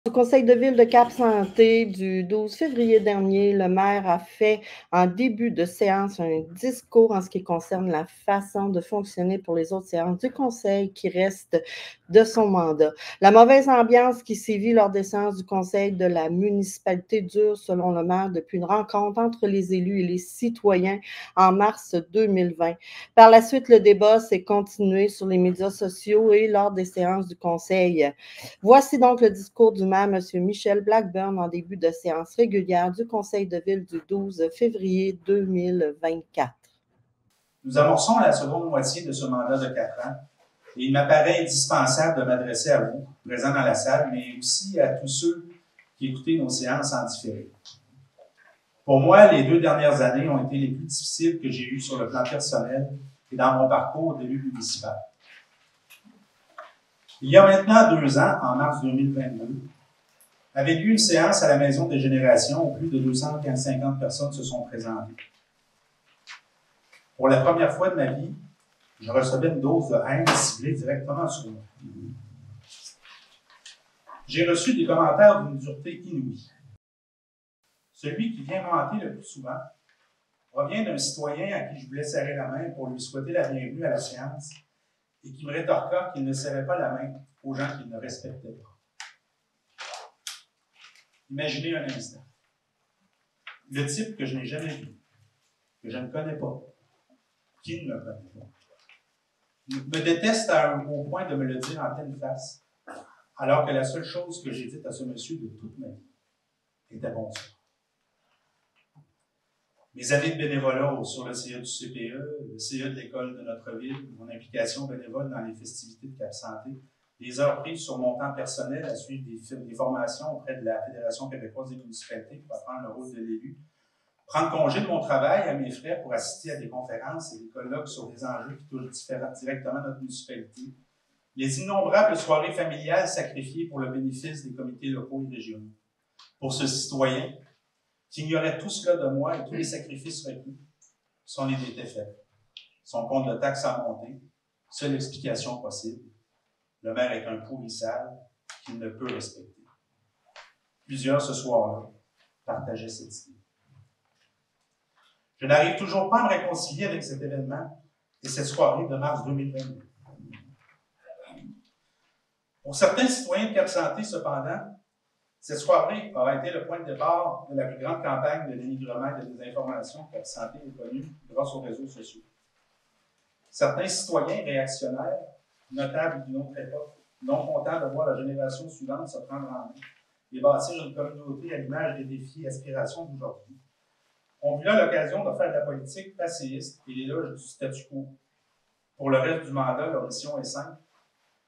Du conseil de ville de Cap-Santé du 12 février dernier, le maire a fait en début de séance un discours en ce qui concerne la façon de fonctionner pour les autres séances du conseil qui restent de son mandat. La mauvaise ambiance qui sévit lors des séances du conseil de la municipalité dure, selon le maire, depuis une rencontre entre les élus et les citoyens en mars 2020. Par la suite, le débat s'est continué sur les médias sociaux et lors des séances du conseil. Voici donc le discours du maire, M. Michel Blackburn, en début de séance régulière du Conseil de ville du 12 février 2024. Nous amorçons la seconde moitié de ce mandat de 4 ans et il m'apparaît indispensable de m'adresser à vous, présents dans la salle, mais aussi à tous ceux qui écoutaient nos séances en différé. Pour moi, les 2 dernières années ont été les plus difficiles que j'ai eues sur le plan personnel et dans mon parcours d'élu municipal. Il y a maintenant 2 ans, en mars 2022, avait lieu une séance à la Maison des Générations où plus de 250 personnes se sont présentées. Pour la première fois de ma vie, je recevais une dose de haine ciblée directement sur moi. J'ai reçu des commentaires d'une dureté inouïe. Celui qui vient m'hanter le plus souvent provient d'un citoyen à qui je voulais serrer la main pour lui souhaiter la bienvenue à la séance et qui me rétorqua qu'il ne serrait pas la main aux gens qu'il ne respectait pas. Imaginez un instant. Le type que je n'ai jamais vu, que je ne connais pas, qui ne me connaît pas, me déteste au point de me le dire en pleine face, alors que la seule chose que j'ai dite à ce monsieur de toute ma vie était bonsoir. Mes années de bénévolat sur le CA du CPE, le CA de l'école de notre ville, mon implication bénévole dans les festivités de Cap-Santé, les heures prises sur mon temps personnel à suivre des formations auprès de la Fédération québécoise des municipalités pour apprendre le rôle de l'élu, prendre congé de mon travail à mes frais pour assister à des conférences et des colloques sur des enjeux qui touchent directement notre municipalité, les innombrables soirées familiales sacrifiées pour le bénéfice des comités locaux et régionaux. Pour ce citoyen qui ignorait tout cela de moi et tous les sacrifices requis, son idée était faite. Son compte de taxes a monté, seule explication possible, le maire est un pourrissable qu'il ne peut respecter. Plusieurs, ce soir-là, partageaient cette idée. Je n'arrive toujours pas à me réconcilier avec cet événement et cette soirée de mars 2022. Pour certains citoyens de Cap-Santé, cependant, cette soirée aura été le point de départ de la plus grande campagne de dénigrement et de désinformation que Cap-Santé ait connue grâce aux réseaux sociaux. Certains citoyens réactionnaires, notables d'une autre époque, non contents de voir la génération suivante se prendre en main et bâtir une communauté à l'image des défis et aspirations d'aujourd'hui, ont vu là l'occasion de faire de la politique passéiste et l'éloge du statu quo. Pour le reste du mandat, leur mission est simple: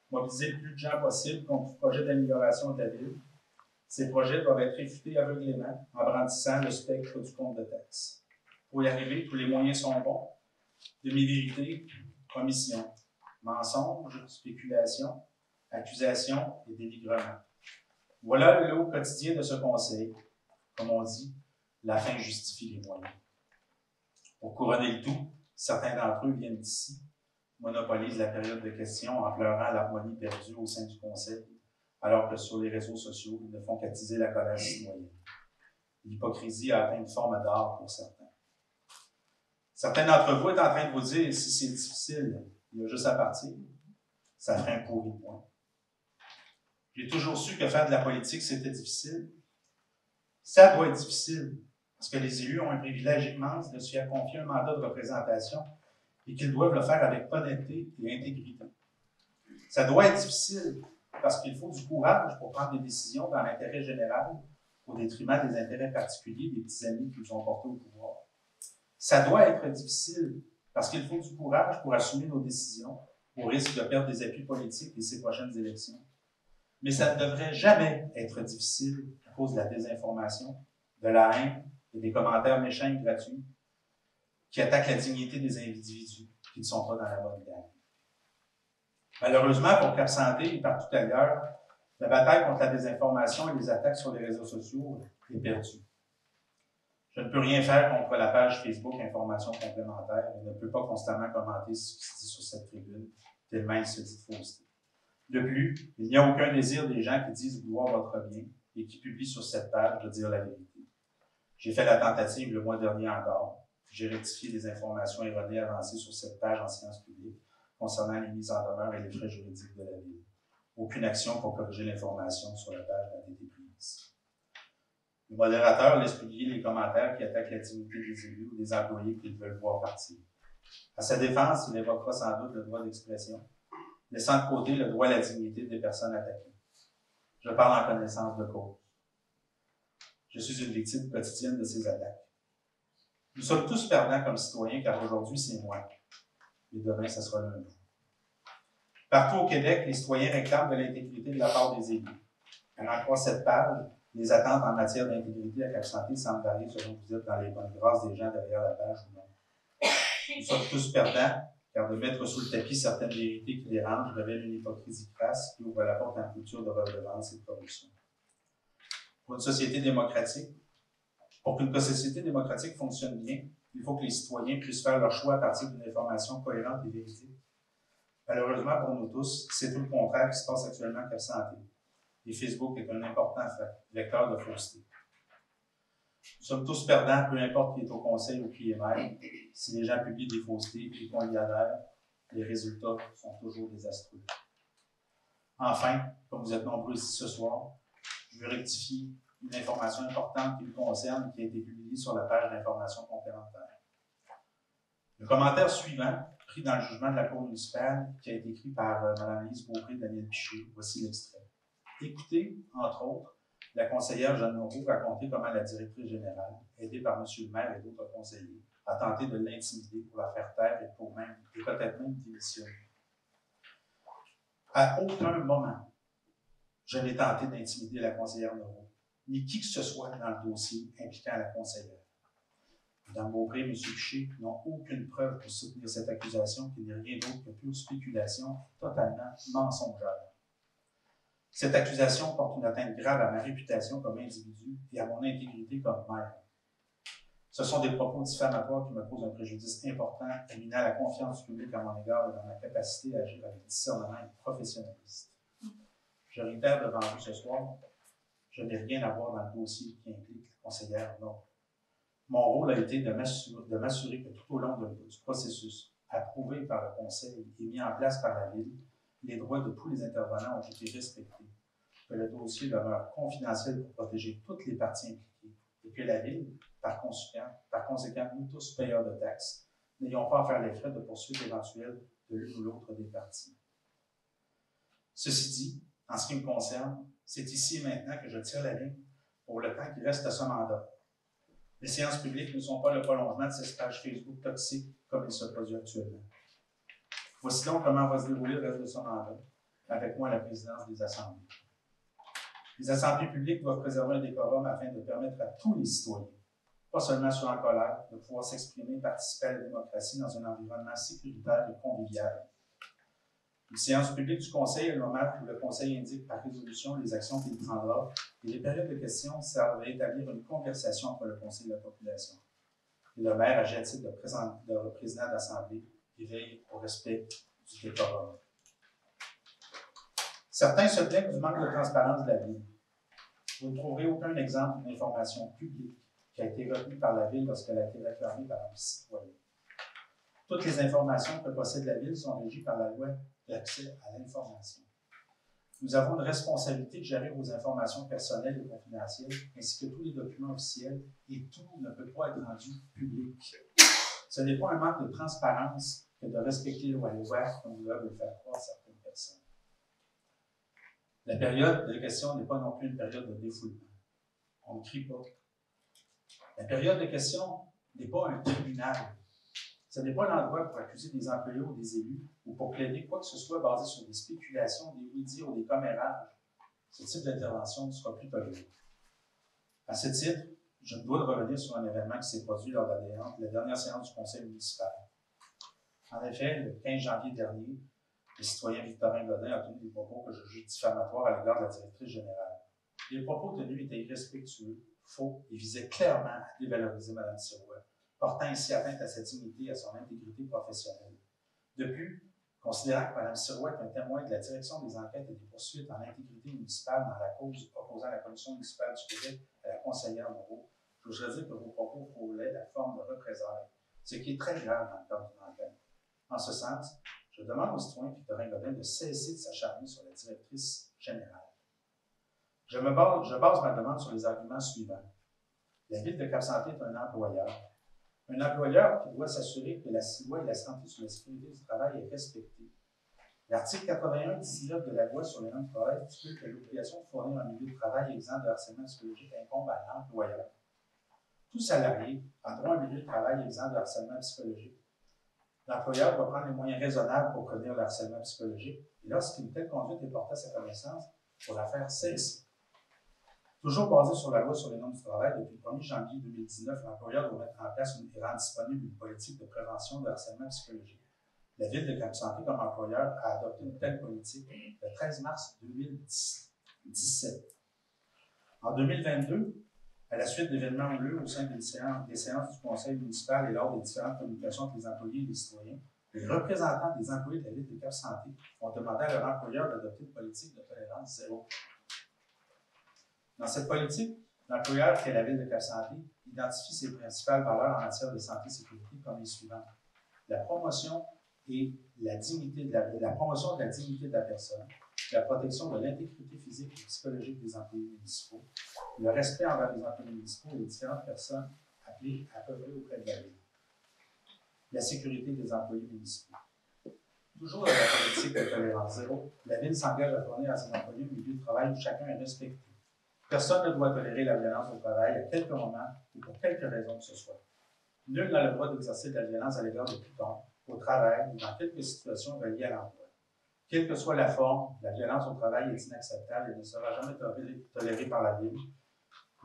mobiliser le plus de gens possible contre tout projet d'amélioration de la ville. Ces projets doivent être réfutés aveuglément en brandissant le spectre du compte de taxes. Pour y arriver, tous les moyens sont bons: demi-vérité, omission, mensonges, spéculation, accusation et dénigrement. Voilà le lot quotidien de ce conseil. Comme on dit, la fin justifie les moyens. Pour couronner le tout, certains d'entre eux viennent d'ici, monopolisent la période de questions en pleurant l'harmonie perdue au sein du conseil, alors que sur les réseaux sociaux, ils ne font qu'attiser la colère citoyenne. L'hypocrisie a atteint une forme d'art pour certains. Certains d'entre vous sont en train de vous dire, si c'est difficile, il y a juste à partir. Ça ferait un pourri point. J'ai toujours su que faire de la politique, c'était difficile. Ça doit être difficile, parce que les élus ont un privilège immense de se faire confier un mandat de représentation et qu'ils doivent le faire avec honnêteté et intégrité. Ça doit être difficile, parce qu'il faut du courage pour prendre des décisions dans l'intérêt général, au détriment des intérêts particuliers des petits amis qui nous ont portés au pouvoir. Ça doit être difficile, parce qu'il faut du courage pour assumer nos décisions, au risque de perdre des appuis politiques dès ces prochaines élections. Mais ça ne devrait jamais être difficile à cause de la désinformation, de la haine et des commentaires méchants et gratuits qui attaquent la dignité des individus qui ne sont pas dans la bonne gang. Malheureusement, pour Cap-Santé et partout ailleurs, la bataille contre la désinformation et les attaques sur les réseaux sociaux est perdue. Je ne peux rien faire contre la page Facebook Informations complémentaires et ne peux pas constamment commenter ce qui se dit sur cette tribune, tellement il se dit de fausseté. De plus, il n'y a aucun désir des gens qui disent vouloir votre bien et qui publient sur cette page de dire la vérité. J'ai fait la tentative le mois dernier encore. J'ai rectifié des informations erronées avancées sur cette page en sciences publiques concernant les mises en demeure et les frais juridiques de la Ville. Aucune action pour corriger l'information sur la page n'a été prise. Le modérateur laisse publier les commentaires qui attaquent la dignité des élus ou des employés qu'ils veulent voir partir. À sa défense, il évoquera sans doute le droit d'expression, laissant de côté le droit à la dignité des personnes attaquées. Je parle en connaissance de cause. Je suis une victime quotidienne de ces attaques. Nous sommes tous perdants comme citoyens, car aujourd'hui, c'est moi. Et demain, ce sera l'un de vous. Partout au Québec, les citoyens réclament de l'intégrité de la part des élus. À en croire cette page, les attentes en matière d'intégrité à Cap Santé semblent varier selon que vous êtes dans les bonnes grâces des gens derrière la page ou non. Nous sommes tous perdants, car de mettre sous le tapis certaines vérités qui dérangent révèle une hypocrisie crasse qui ouvre la porte à une culture de redevance et de corruption. Pour qu'une société démocratique fonctionne bien, il faut que les citoyens puissent faire leur choix à partir d'une information cohérente et véridique. Malheureusement pour nous tous, c'est tout le contraire qui se passe actuellement à Cap Santé. Et Facebook est un important vecteur de fausseté. Nous sommes tous perdants, peu importe qui est au conseil ou qui est maire. Si les gens publient des faussetés et qu'on y adhère, les résultats sont toujours désastreux. Enfin, comme vous êtes nombreux ici ce soir, je veux rectifier une information importante qui me concerne qui a été publiée sur la page d'information complémentaire. Le commentaire suivant, pris dans le jugement de la Cour municipale, qui a été écrit par Mme Lise Beaupré et Daniel Piché, voici l'extrait. Écoutez, entre autres, la conseillère Jeanne Moreau raconter comment la directrice générale, aidée par M. le maire et d'autres conseillers, a tenté de l'intimider pour la faire taire et peut-être même démissionner. À aucun moment, je n'ai tenté d'intimider la conseillère Moreau, ni qui que ce soit dans le dossier impliquant la conseillère. Mme Beaupré et M. Piché n'ont aucune preuve pour soutenir cette accusation qui n'est rien d'autre que pure spéculation totalement mensongère. Cette accusation porte une atteinte grave à ma réputation comme individu et à mon intégrité comme maire. Ce sont des propos diffamatoires qui me causent un préjudice important et minent la confiance publique à mon égard et dans ma capacité à agir avec discernement et professionnalisme. Je réitère devant vous ce soir, je n'ai rien à voir dans le dossier qui implique la conseillère non. Mon rôle a été de m'assurer que tout au long du processus, approuvé par le Conseil et mis en place par la Ville, les droits de tous les intervenants ont été respectés, que le dossier demeure confidentiel pour protéger toutes les parties impliquées et que la Ville, par conséquent, nous tous payeurs de taxes, n'ayons pas à faire les frais de poursuite éventuelle de l'une ou l'autre des parties. Ceci dit, en ce qui me concerne, c'est ici et maintenant que je tire la ligne pour le temps qui reste à ce mandat. Les séances publiques ne sont pas le prolongement de ces pages Facebook toxiques comme il se produit actuellement. Voici donc comment va se dérouler le reste de ce mandat, avec moi à la présidence des assemblées. Les assemblées publiques doivent préserver un décorum afin de permettre à tous les citoyens, pas seulement ceux en colère, de pouvoir s'exprimer et participer à la démocratie dans un environnement sécuritaire et convivial. Les séances publiques du Conseil est le moment où le Conseil indique par résolution les actions qu'il prendra et les périodes de questions servent à établir une conversation entre le Conseil et la population. Et le maire agit à titre de président d'Assemblée et veille au respect du décorum. Certains se plaignent du manque de transparence de la Ville. Vous ne trouverez aucun exemple d'information publique qui a été retenue par la Ville lorsqu'elle a été réclamée par un citoyen. Toutes les informations que possède la Ville sont régies par la loi d'accès à l'information. Nous avons une responsabilité de gérer vos informations personnelles et confidentielles, ainsi que tous les documents officiels, et tout ne peut pas être rendu public. Ce n'est pas un manque de transparence que de respecter la loi comme vous devez le faire croire certaines personnes. La période de questions n'est pas non plus une période de défoulement. On ne crie pas. La période de questions n'est pas un tribunal. Ce n'est pas l'endroit pour accuser des employés ou des élus ou pour plaider quoi que ce soit basé sur des spéculations, des oui-dire ou des commérages. Ce type d'intervention ne sera plus toléré. À ce titre, je me dois de revenir sur un événement qui s'est produit lors de la dernière séance du Conseil municipal. En effet, le 15 janvier dernier, le citoyen Victorin Godin a tenu des propos que je juge diffamatoires à l'égard de la directrice générale. Les propos tenus étaient irrespectueux, faux et visaient clairement à dévaloriser Mme Sirois, portant ainsi atteinte à sa dignité et à son intégrité professionnelle. De plus, Considérant que Mme Sirois est un témoin de la direction des enquêtes et des poursuites en intégrité municipale dans la cause opposant la Commission municipale du Québec à la conseillère Moreau, je voudrais dire que vos propos frôlaient la forme de représailles, ce qui est très grave dans le cadre d'une enquête. En ce sens, je demande au citoyen Victorin Godin de cesser de s'acharner sur la directrice générale. Je base ma demande sur les arguments suivants. La Ville de Cap-Santé est un employeur qui doit s'assurer que la loi et la santé sur la sécurité du travail est respectée. L'article 81-19 de la loi sur les normes de travail stipule que l'obligation de fournir un milieu de travail exempt de harcèlement psychologique incombe à l'employeur. Tout salarié a droit à un milieu de travail exempt de harcèlement psychologique. L'employeur doit prendre les moyens raisonnables pour prévenir le harcèlement psychologique et lorsqu'une telle conduite est portée à sa connaissance, pour la faire cesser. Toujours basé sur la loi sur les normes du travail, depuis le 1er janvier 2019, l'employeur doit mettre en place et rendre disponible une politique de prévention de harcèlement psychologique. La Ville de Cap-Santé, comme employeur, a adopté une telle politique le 13 mars 2017. En 2022, à la suite d'événements houleux au sein des séances du conseil municipal et lors des différentes communications entre les employés et les citoyens, les représentants des employés de la Ville de Cap-Santé ont demandé à leur employeur d'adopter une politique de tolérance zéro. Dans cette politique, l'employeur, qui est la Ville de Cap-Santé, identifie ses principales valeurs en matière de santé et sécurité comme les suivantes. La promotion de la dignité de la personne, la protection de l'intégrité physique et psychologique des employés municipaux, le respect envers les employés municipaux et les différentes personnes appelées à œuvrer auprès de la Ville, la sécurité des employés municipaux. Toujours dans la politique de tolérance zéro, la Ville s'engage à fournir à ses employés un milieu de travail où chacun est respecté. Personne ne doit tolérer la violence au travail à quelque moment ou pour quelque raison que ce soit. Nul n'a le droit d'exercer de la violence à l'égard de tout homme, au travail ou dans quelques situations reliées à l'emploi. Quelle que soit la forme, la violence au travail est inacceptable et ne sera jamais tolérée par la Ville.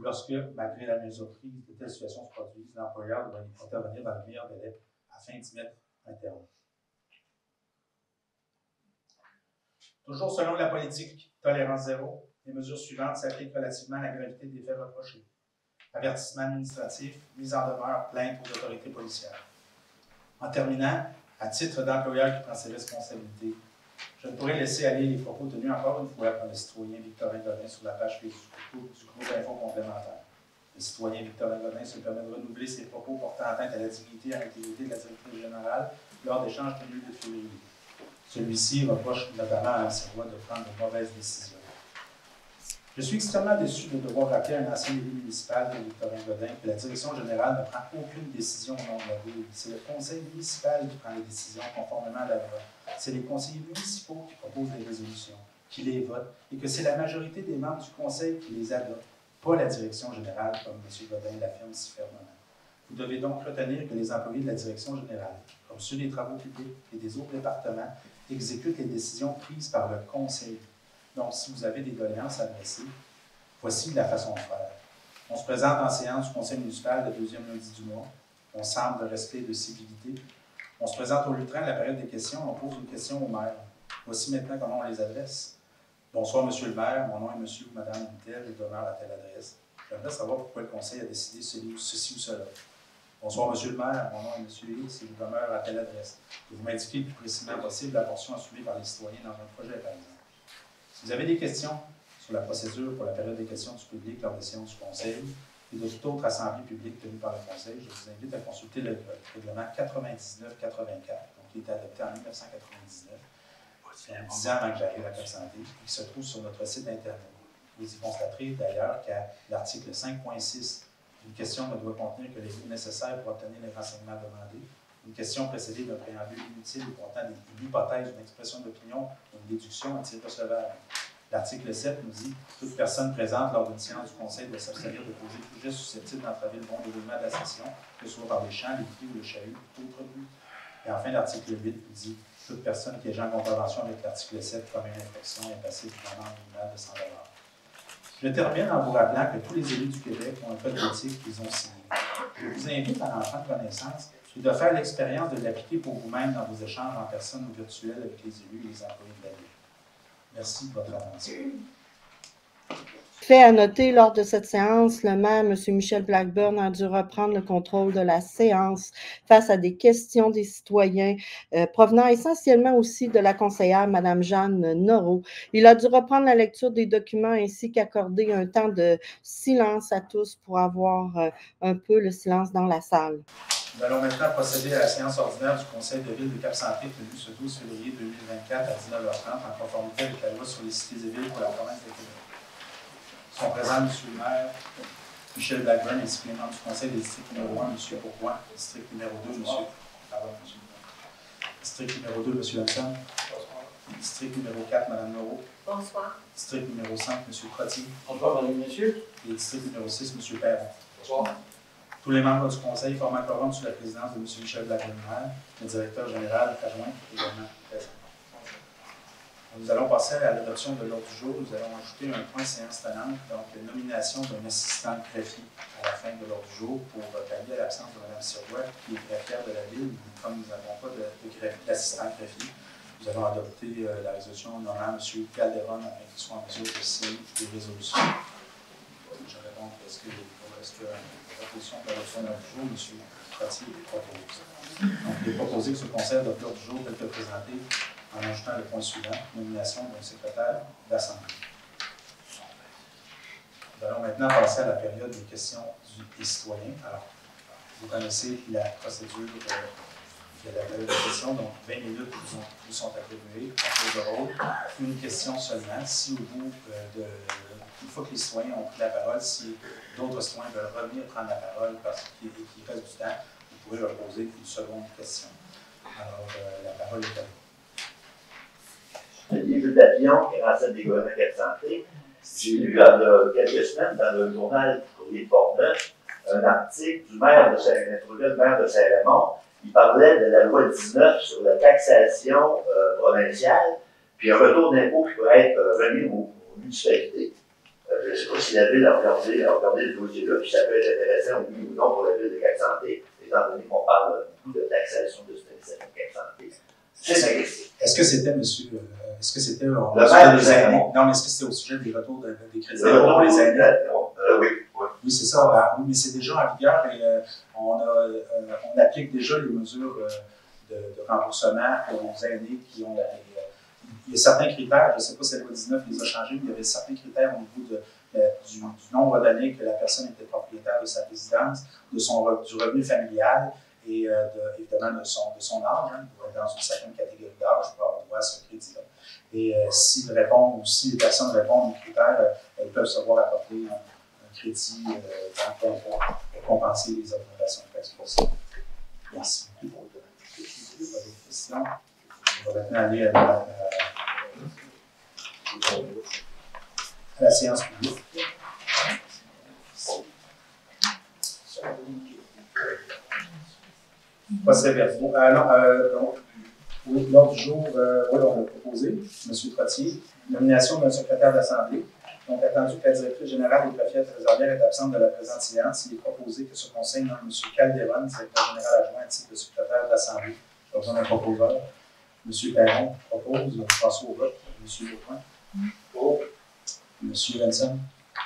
Lorsque, malgré la mésoprise de telles situations se produisent, l'employeur doit intervenir dans le meilleur délai afin d'y mettre un terme. Toujours selon la politique tolérance zéro, les mesures suivantes s'appliquent relativement à la gravité des faits reprochés. Avertissement administratif, mise en demeure, plainte aux autorités policières. En terminant, à titre d'employeur qui prend ses responsabilités, je ne pourrais laisser aller les propos tenus encore une fois par le citoyen Victorin Godin sur la page Facebook du groupe Info complémentaire. Le citoyen Victorin Godin se permet de renouveler ses propos portant atteinte à la dignité et à l'intégrité de la directrice générale lors d'échanges tenus le 2 février. Celui-ci reproche notamment à Sirois de prendre de mauvaises décisions. Je suis extrêmement déçu de devoir rappeler à un ancien élu municipal, Victorin Godin, que la direction générale ne prend aucune décision au nom de la Ville. C'est le conseil municipal qui prend les décisions conformément à la loi. C'est les conseillers municipaux qui proposent les résolutions, qui les votent, et que c'est la majorité des membres du conseil qui les adoptent, pas la direction générale, comme M. Godin l'affirme si fermement. Vous devez donc retenir que les employés de la direction générale, comme ceux des travaux publics et des autres départements, exécutent les décisions prises par le conseil. Donc, si vous avez des doléances à adresser, voici la façon de faire. On se présente en séance du conseil municipal le deuxième lundi du mois. On semble de respect et de civilité. On se présente au lutrin à la période des questions. On pose une question au maire. Voici maintenant comment on les adresse. Bonsoir, monsieur le maire. Mon nom est monsieur ou madame Vittel et demeure à telle adresse. J'aimerais savoir pourquoi le conseil a décidé ceci ou cela. Bonsoir, monsieur le maire. Mon nom est monsieur X et je demeure à telle adresse. Vous m'indiquez le plus précisément possible la portion assumée par les citoyens dans un projet, par exemple. Si vous avez des questions sur la procédure pour la période des questions du public lors des séances du Conseil et de toute autre assemblée publique tenue par le Conseil, je vous invite à consulter le règlement 99-84, donc qui est adopté en 1999, 10 ans avant que j'arrive à Cap-Santé, qui se trouve sur notre site Internet. Vous y constaterez d'ailleurs qu'à l'article 5.6, une question ne doit contenir que les mots nécessaires pour obtenir les renseignements demandés. Une question précédée d'un préambule inutile ou contenant une hypothèse, une expression d'opinion ou une déduction est irrecevable. L'article 7 nous dit « Toute personne présente lors d'une séance du Conseil doit s'abstenir de poser tout geste susceptible d'entraver le bon déroulement de la session, que ce soit par les chants, les cris ou le chahut, tout autre but. » Et enfin, l'article 8 nous dit « Toute personne qui est en contravention avec l'article 7 commet une infraction et est passible d'une amende minimale de 100 $. Je termine en vous rappelant que tous les élus du Québec ont un code d'éthique qu'ils ont signé. Je vous invite à en prendre connaissance et de faire l'expérience de l'appliquer pour vous-même dans vos échanges en personne ou virtuels avec les élus et les employés de la Ville. Merci de votre attention. Fait à noter, lors de cette séance, le maire, M. Michel Blackburn, a dû reprendre le contrôle de la séance face à des questions des citoyens provenant essentiellement aussi de la conseillère Mme Jeanne Noreau. Il a dû reprendre la lecture des documents ainsi qu'accorder un temps de silence à tous pour avoir un peu le silence dans la salle. Nous allons maintenant procéder à la séance ordinaire du Conseil de ville de Cap-Santé tenue ce 12 février 2024 à 19h30 en conformité avec la loi sur les cités et villes pour la province de Québec. Sont présents M. le maire Michel Blackburn ainsi que les membres du Conseil des districts numéro 1, M. Bourgoin, district numéro 2, M. District numéro 2, M. Hudson. District numéro 4, Mme Noreau. Bonsoir. District numéro 5, M. Trottier. Bonsoir, Madame et Messieurs. Et district numéro 6, M. Perron. Bonsoir. Tous les membres du Conseil formant quorum sous la présidence de M. Michel Blackburn, le directeur général adjoint également présent. Nous allons passer à l'adoption de l'ordre du jour. Nous allons ajouter un point séance tenante, donc la nomination d'un assistant greffier à la fin de l'ordre du jour pour pallier à l'absence de Mme Sirois, qui est greffière de la ville. Comme nous n'avons pas d'assistant greffier, nous allons adopter la résolution nommant M. Calderon afin qu'il soit en mesure de signer les résolutions. Je réponds, est-ce que la proposition pour l'adoption de l'ordre du jour, M. Trottier propose. Donc, il est proposé que ce conseil adopte l'ordre du jour tel que présenté, en ajoutant le point suivant, nomination d'un secrétaire d'Assemblée. Nous allons maintenant passer à la période des questions des citoyens. Alors, vous connaissez la procédure de la période de questions, donc 20 minutes vous sont attribuées en tour de rôle, une question seulement. Si au bout une fois que les citoyens ont pris la parole, si d'autres citoyens veulent revenir prendre la parole parce qu'il reste du temps, vous pouvez leur poser une seconde question. Alors, la parole est à vous. Jules Papillon, qui est ancien des gouvernements Cap-Santé. J'ai lu il y a quelques semaines dans le journal Courrier de Portneuf un article du maire de Saint-Raymond. Il parlait de la loi 19 sur la taxation provinciale, puis un retour d'impôt qui pourrait être remis aux municipalités. Je ne sais pas si la ville a regardé le dossier-là, puis ça peut être intéressant, oui ou non, pour la ville de Cap-Santé, étant donné qu'on parle beaucoup de taxation de cette Cap-Santé. C'est ma question. Est-ce que c'était, monsieur, est-ce que c'était le maire des aînés? Non, mais est-ce que c'était au sujet des retours des crédits pour les aînés? Oui. Oui, c'est ça. Oui, mais c'est déjà en vigueur et on applique déjà les mesures de remboursement aux aînés qui ont il y a certains critères, je ne sais pas si la loi 19 les a changés, mais il y avait certains critères au niveau du nombre d'années que la personne était propriétaire de sa résidence, du revenu familial et évidemment de son âge. Hein, dans une certaine catégorie d'âge pour avoir droit à ce crédit-là. Et si les personnes répondent aux critères, elles peuvent se voir apporter un crédit pour compenser les augmentations de taxes possibles. Merci beaucoup. Pas d'autres questions? On va maintenant aller à la séance publique. Procès-verbaux. L'ordre du jour, oui, on l'a proposé, M. Trottier, nomination d'un secrétaire d'Assemblée. Donc, attendu que la directrice générale et greffière trésorière est absente de la présente séance, il est proposé que ce conseil nomme M. Calderon, directeur général adjoint à titre de secrétaire d'Assemblée. Pas besoin d'un proposeur. M. Perron propose, on passe au vote. M. Bourgoin. Pour. M. Hudson.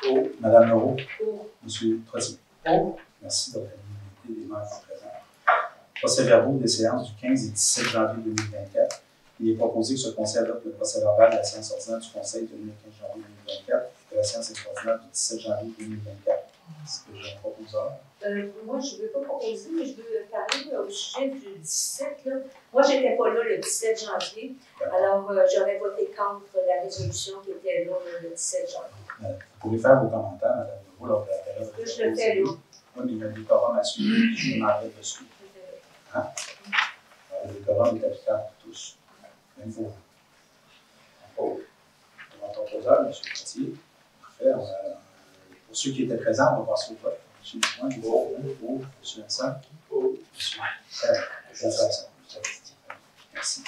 Pour. Mme Noreau. Pour. M. Trottier. Pour. Merci de l'unanimité des membres présents. Procès-verbaux des séances du 15 et 17 janvier 2024. Il est proposé que ce conseil adopte le procès-verbal de la séance ordinaire du conseil de le 15 janvier 2024 et de la séance extraordinaire du 17 janvier 2024. Est-ce que j'ai un proposeur? Moi, je ne veux pas proposer, mais je veux parler au sujet du 17. Là. Moi, je n'étais pas là le 17 janvier, alors j'aurais voté contre la résolution qui était là le 17 janvier. Vous pouvez faire vos commentaires, Mme Legault, lors de la période. Je le fais là. Oui, mais il y a des quorums à suivre, je m'arrête dessus. Hein? Le quorum est applicable pour tous. Même pour vous. Votre proposeur, M. Trottier. Parfait. Pour ceux qui étaient présents, on va passer au vote. M. Bourgoin, pour. M. Hudson. Pour. M. Merci.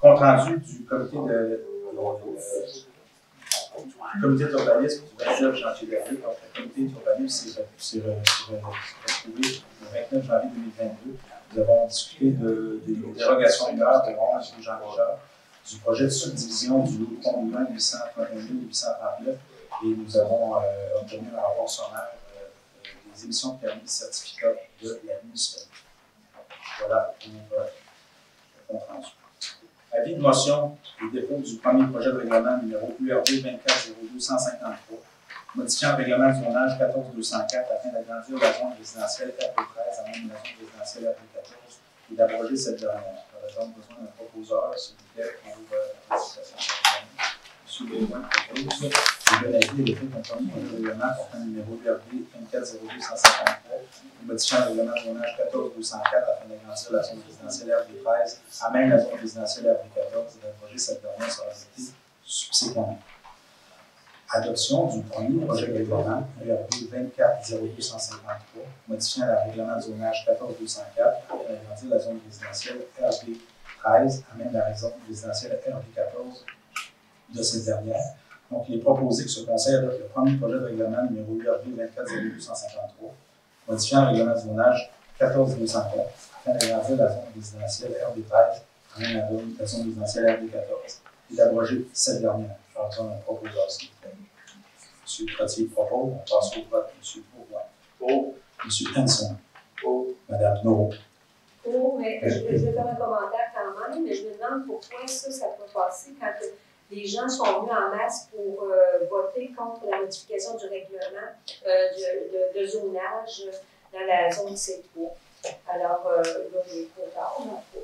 Compte rendu du comité d'urbanisme du 29 janvier dernier. Donc, le comité d'urbanisme s'est retrouvé le 29 janvier 2022. Nous avons discuté des dérogations mineures de Ron et Jean Richard du projet de subdivision du lot 3 831 839 et nous avons obtenu un rapport sommaire des émissions de permis de certificat de la municipalité. Voilà pour le compte rendu. Avis de motion et dépôt du premier projet de règlement numéro URD 2402-153, modifiant le règlement du zonage 14204 afin d'agrandir la zone résidentielle RP13 à même la zone résidentielle RP14 et d'abroger cette dernière. J'aurais donc besoin d'un proposeur, s'il vous plaît, pour la discussion. M. Bélouin propose. Je donne l'avis et le fait d'un premier projet de règlement portant le numéro URD 2402-153, modifiant le règlement de zonage 14204 afin d'agrandir la zone résidentielle RP13 à même la zone résidentielle RP14 et d'abroger cette dernière sur la cité subséquemment. Adoption du premier projet de règlement URD 2402-153, modifiant le règlement de zonage 14204 afin d'agrandir la zone résidentielle RP13 à même la zone résidentielle RP14 de cette dernière. Donc, il est proposé que ce Conseil adopte le premier projet de règlement numéro URD 2402-153, modifiant le règlement de zonage 14204 afin d'agrandir la zone résidentielle RB13 à même la zone résidentielle RB14 et d'abroger cette dernière. Je vais besoin d'un proposeur, s'il vous plaît. M. Trottier propose, on passe au vote. M. Bourgoin. Pour. M. Hanson. Pour. Mme Noro. Pour, mais je vais faire un commentaire quand même, mais je me demande pourquoi ça peut passer quand les gens sont venus en masse pour voter contre la modification du règlement de zonage dans la zone C3. Alors, là, il est trop tard, mais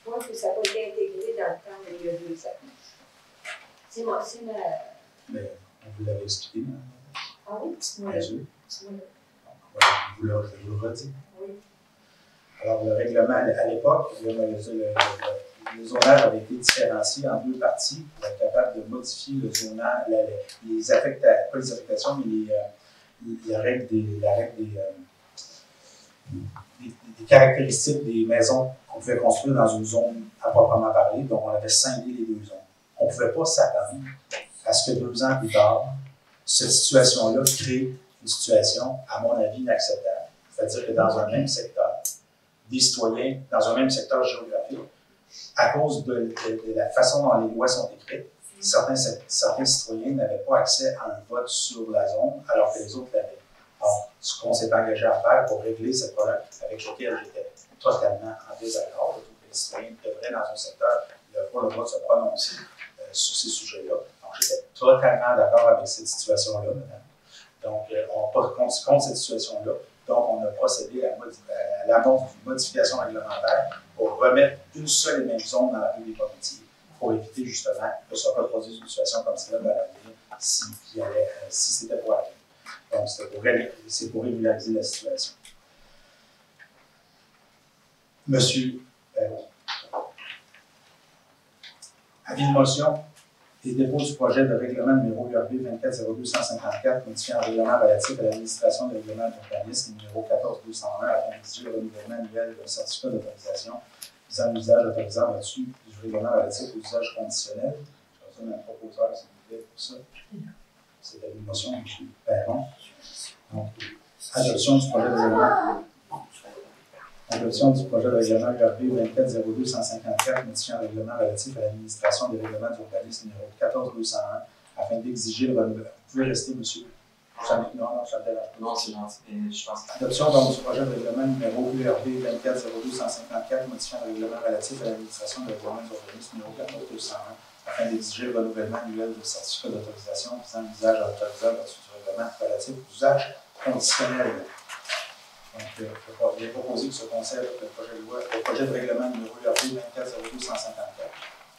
pourquoi que ça n'a pas été intégré dans le temps il y a 2 ans? C'est ma... Mais on vous l'avait expliqué, madame. Ah oui, dites-moi. Bien sûr. Vous le redit. Oui. Alors, le règlement, à l'époque, le zonage avait été différencié en 2 parties pour être capable de modifier le zonage, pas les affectations, mais la règle des caractéristiques des maisons qu'on pouvait construire dans une zone à proprement parler, donc on avait scindé les 2 zones. On ne pouvait pas s'attendre à ce que 2 ans plus tard, cette situation-là crée une situation, à mon avis, inacceptable. C'est-à-dire que dans un même secteur, des citoyens, dans un même secteur géographique, à cause de la façon dont les lois sont écrites, certains citoyens n'avaient pas accès à un vote sur la zone, alors que les autres l'avaient. Alors, ce qu'on s'est engagé à faire pour régler ce problème avec lequel j'étais totalement en désaccord, je trouve que les citoyens devraient, dans un secteur, avoir le droit de se prononcer sur ces sujets-là. Donc, j'étais totalement d'accord avec cette situation-là, madame. Donc, on n'a pas contre cette situation-là. Donc, on a procédé à l'annonce d'une modification réglementaire pour remettre une seule et même zone dans la rue des Pommiers pour éviter justement que se reproduise une situation comme celle-là dans l'avenir si c'était pour arriver. Donc, c'est pour régulariser la situation. Monsieur, avis de motion et dépôt du projet de règlement numéro URB 2402-154, modifiant le règlement relatif à l'administration des règlements d'urbanisme numéro 14201 afin d'exiger le renouvellement annuel d'un certificat d'autorisation visant l'usage autorisant au-dessus du règlement relatif aux usages conditionnels. Je vais besoin d'un proposeur, s'il vous plaît, pour ça. C'est l'avis de motion, M. Perron. Donc, adoption du projet de règlement. Adoption du projet de règlement URB 2402-154, modifiant le règlement relatif à l'administration des règlements d'urbanisme numéro 14201 afin d'exiger le renouvellement. Vous pouvez rester, monsieur. Non, ça me dérange pas. Non, c'est gentil, mais je pense que... Adoption donc du projet de règlement numéro URB 2402-154, modifiant le règlement relatif à l'administration des règlements d'urbanisme numéro 14201 afin d'exiger le renouvellement annuel de certificat d'autorisation visant l'usage autorisable au-dessus du règlement relatif aux usages conditionnels. Donc, il est proposé que ce Conseil adopte le projet de règlement numéro URB 2402-154,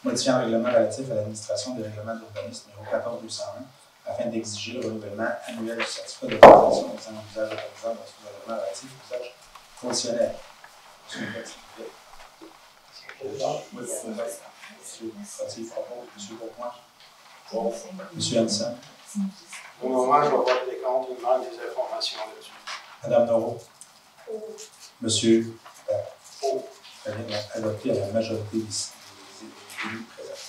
modifiant le règlement relatif à l'administration des règlements d'urbanisme numéro 14201 afin d'exiger le renouvellement annuel du certificat d'autorisation visant l'usage autorisable au-dessus du règlement relatif aux usages conditionnels. Monsieur Trottier propose, M. Bourgoin. M. Hanson. Au moment, je vais voter contre, il manque des informations là-dessus. Mme Noro. Monsieur adopté à la majorité des élus présents.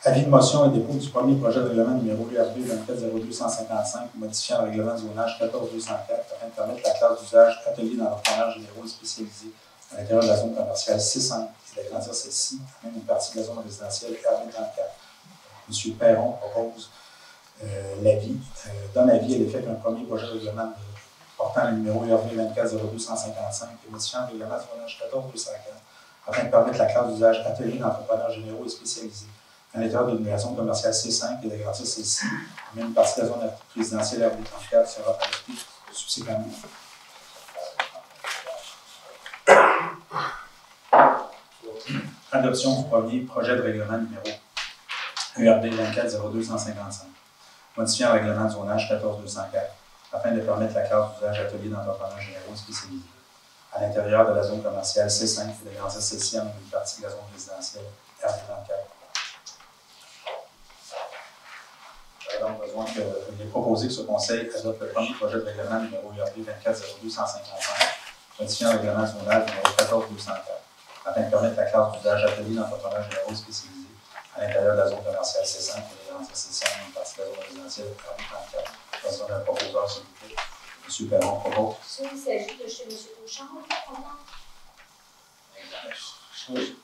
Avis de motion et dépôt du premier projet de règlement numéro URB 2402-155 modifiant le règlement du zonage 14204 afin de permettre la classe d'usage atelier d'entrepreneurs généraux et spécialisés à l'intérieur de la zone commerciale C5 et d'agrandir celle-ci, même une partie de la zone résidentielle RB34. M. Perron propose donne avis à l'effet qu'un premier projet de règlement portant le numéro URV 2402-155 et modifiant le règlement du zonage 14-204 afin de permettre la classe d'usage atelier d'entrepreneurs généraux et spécialisés à l'intérieur de la zone commerciale C5 et d'agrandir celle-ci, même une partie de la zone résidentielle RB34 sera adoptée subséquemment. Adoption du premier projet de règlement numéro URB 2402-155, modifiant le règlement de zonage 14-204 afin de permettre la classe d'usage atelier d'entrepreneurs généraux spécialisés à l'intérieur de la zone commerciale C5 et d'agrandir celle-ci en une partie de la zone résidentielle RB34. Donc, besoin il est proposé que ce Conseil adopte le premier projet de règlement numéro URB 2402-155, modifiant le règlement de zonage numéro 14-204 afin de permettre la classe d'usage atelier d'entrepreneurs généraux spécialisés à l'intérieur de la zone commerciale C5 et d'agrandir celle-ci en une partie de la zone résidentielle RB34. Besoin d'un proposeur, s'il vous plaît. M. Perron propose. Ça, il s'agit de chez M. Beauchamp,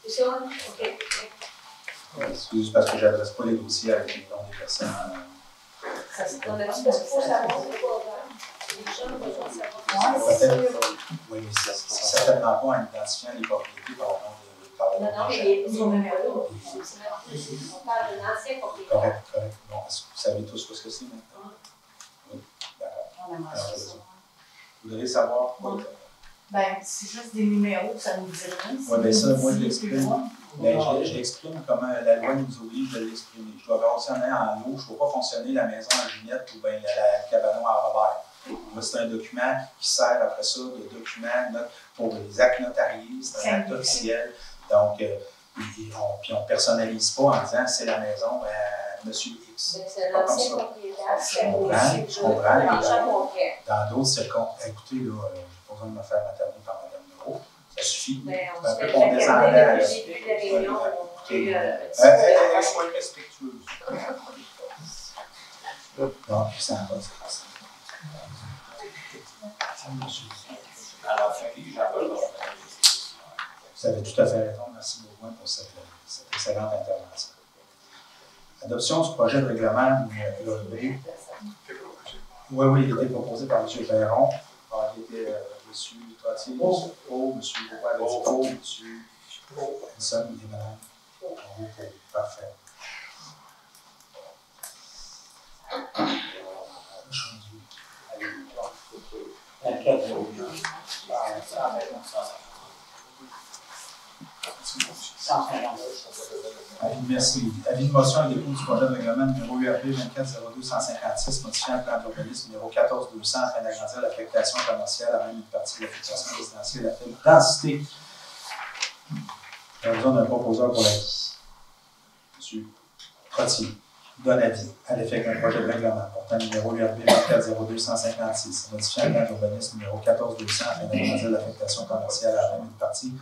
c'est ça? OK. Excuse parce que je n'adresse pas les dossiers avec les noms des personnes. On a dit qu'il faut savoir c'est quoi. Les gens ont besoin de savoir. Oui, mais c'est certainement pas en identifiant les propriétés par le nom de. Non, mais son numéro. On parle d'un ancien propriétaire. Correct. Bon, est-ce que vous savez tous ce que c'est maintenant? Oui, d'accord. Vous devez savoir quoi? Ben, c'est juste des numéros, ça nous dit rien. Oui, bien ça, moi je l'exprime. Je l'exprime comment la loi nous oblige de l'exprimer. Je dois fonctionner en eau, je ne peux pas fonctionner la maison à Ginette ou bien la cabanon à Robert. Là, c'est un document qui sert après ça de document pour les actes notariés, c'est un acte officiel. Donc, puis on ne personnalise pas en disant c'est la maison à M. X. C'est l'ancien propriétaire, c'est je comprends. Dans d'autres circonstances, écoutez, là, je n'ai pas besoin de me faire materner par Mme Leroux. Ça suffit. On se fait condescendant. Depuis le début de la réunion, on a eu un petit soyez respectueux. Donc, ça en va. Vous avez tout à fait raison. Merci beaucoup pour cette excellente intervention. Adoption du projet de règlement URB. Oui, il a été proposé par M. Perron. Il était M. Trottier, M. Pau, M. Bois-Ledico, M. Hanson et Mme Pau. Parfait. Merci. Avis de motion et dépôt du projet de règlement numéro URB 2402-156, modifiant le plan d'urbanisme numéro 14-200 afin d'agrandir l'affectation commerciale à même une partie de l'affectation résidentielle à faible densité. Nous avons besoin d'un proposeur pour l'avis. M. Trottier donne avis à l'effet d'un projet de règlement portant numéro URB 2402-156, modifiant le plan d'urbanisme numéro 14-200 afin d'agrandir l'affectation commerciale à même une partie.